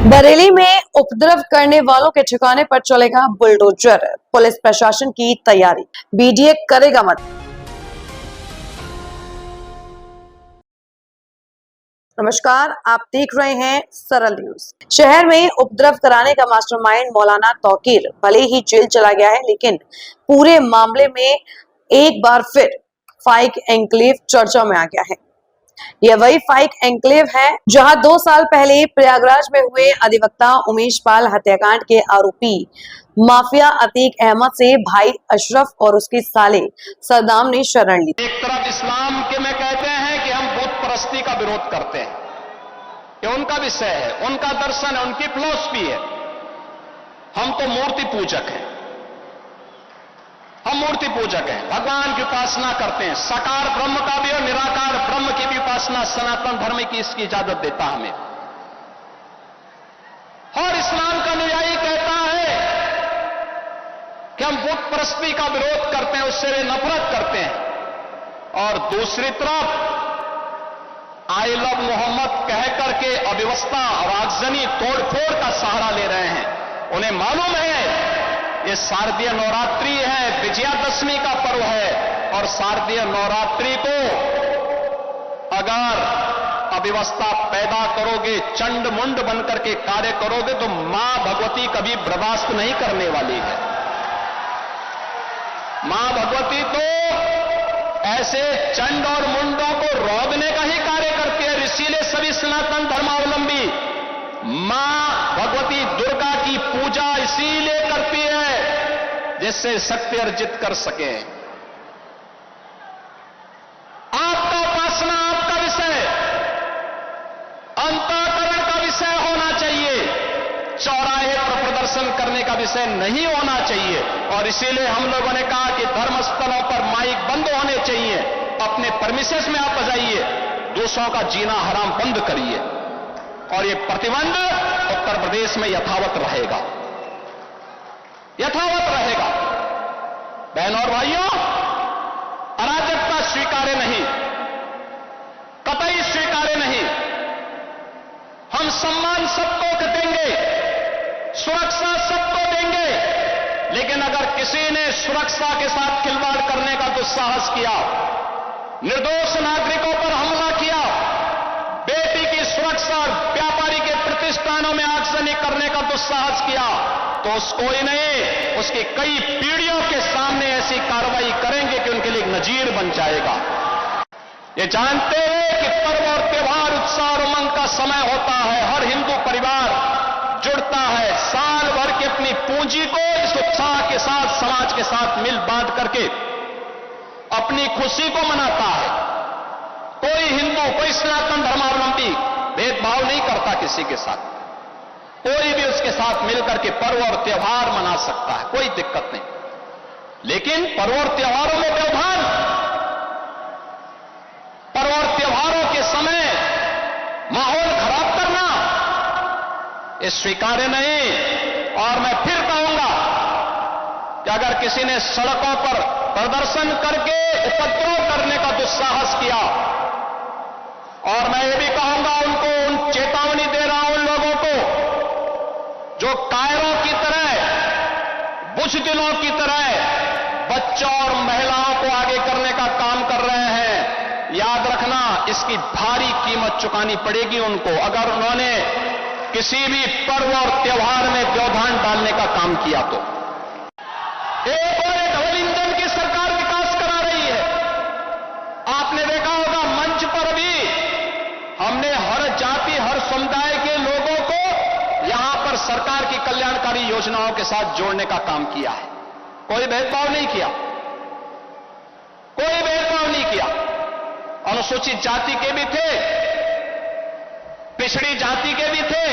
बरेली में उपद्रव करने वालों के ठिकाने पर चलेगा बुलडोजर। पुलिस प्रशासन की तैयारी, बीडीए करेगा मदद। नमस्कार, आप देख रहे हैं सरल न्यूज। शहर में उपद्रव कराने का मास्टरमाइंड मौलाना तौकीर भले ही जेल चला गया है, लेकिन पूरे मामले में एक बार फिर फाइक एन्क्लेव चर्चा में आ गया है। यह वही फाइक एन्क्लेव है जहां 2 साल पहले प्रयागराज में हुए अधिवक्ता उमेश पाल हत्याकांड के आरोपी माफिया अतीक अहमद से भाई अशरफ और उसके साले सद्दाम ने शरण ली। एक तरफ इस्लाम के में कहते हैं कि हम बुत परस्ती का विरोध करते हैं, ये उनका विषय है, उनका दर्शन है, उनकी फिलॉसफी है। हम तो मूर्ति पूजक हैं, हम मूर्ति पूजक हैं, भगवान की उपासना करते हैं। साकार ब्रह्म का भी और निराकार ब्रह्म की भी उपासना सनातन धर्म की इसकी इजाजत देता हमें। और इस्लाम का अनुयायी कहता है कि हम बुत परस्ती का विरोध करते हैं, उससे वे नफरत करते हैं। और दूसरी तरफ आई लव मोहम्मद कह करके अव्यवस्था और आगजनी तोड़फोड़ का सहारा ले रहे हैं। उन्हें मालूम है ये शारदीय नवरात्रि है, विजयादशमी का पर्व है, और शारदीय नवरात्रि को अगर अव्यवस्था पैदा करोगे, चंड मुंड बनकर के कार्य करोगे, तो मां भगवती कभी बर्दाश्त नहीं करने वाली है। मां भगवती तो ऐसे चंड और मुंडों को रोकने का ही कार्य करती है। इसीलिए सभी सनातन धर्मावलंबी मां भगवती दुर्गा की पूजा इसीलिए करती है जिससे शक्ति अर्जित कर सके। आपका उपासना आपका विषय, अंतःकरण का विषय होना चाहिए, चौराहे पर प्रदर्शन करने का विषय नहीं होना चाहिए। और इसीलिए हम लोगों ने कहा कि धर्मस्थलों पर माइक बंद होने चाहिए, अपने परमिशंस में आप बजाइए, दूसरों का जीना हराम बंद करिए। और ये प्रतिबंध उत्तर प्रदेश में यथावत रहेगा, यथावत रहेगा। बहनों और भाइयों, अराजकता स्वीकार्य नहीं, कतई स्वीकार्य नहीं। हम सम्मान सबको देंगे, सुरक्षा सबको देंगे, लेकिन अगर किसी ने सुरक्षा के साथ खिलवाड़ करने का दुस्साहस किया, निर्दोष नागरिकों पर हमला किया, बेटी की सुरक्षा और व्यापारी के प्रतिष्ठानों में आगजनी करने का दुस्साहस किया, तो उसको ही नहीं, उसकी कई पीढ़ियों के सामने ऐसी कार्रवाई करेंगे कि उनके लिए एक नजीर बन जाएगा। ये जानते हैं कि पर्व और त्योहार उत्साह और उमंग का समय होता है। हर हिंदू परिवार जुड़ता है, साल भर की अपनी पूंजी को इस उत्साह के साथ, समाज के साथ मिल बांध करके अपनी खुशी को मनाता है। कोई हिंदू, कोई सनातन धर्मावलंबी भेदभाव नहीं करता किसी के साथ, कोई भी उसके साथ मिलकर के पर्व और त्योहार मना सकता है, कोई दिक्कत नहीं। लेकिन पर्व और त्योहारों में व्यवधान, पर्व और त्योहारों के समय माहौल खराब करना, ये स्वीकार्य नहीं। और मैं फिर कहूंगा कि अगर किसी ने सड़कों पर प्रदर्शन करके उपद्रव करने का दुस्साहस किया, और मैं ये भी कहूंगा उनको, उन चेतावनी दे रहा हूं उन लोगों को जो कायरों की तरह, बुज़दिलों की तरह बच्चों और महिलाओं को आगे करने का काम कर रहे हैं। याद रखना, इसकी भारी कीमत चुकानी पड़ेगी उनको, अगर उन्होंने किसी भी पर्व और त्योहार में व्यवधान डालने का काम किया तो। एक और डबल इंजन की सरकार विकास करा रही है। आपने देखा होगा मंच पर भी हमने हर जाति, हर समुदाय के लोगों को यहां पर सरकार की कल्याणकारी योजनाओं के साथ जोड़ने का काम किया है। कोई भेदभाव नहीं किया, कोई भेदभाव नहीं किया। अनुसूचित जाति के भी थे, पिछड़ी जाति के भी थे,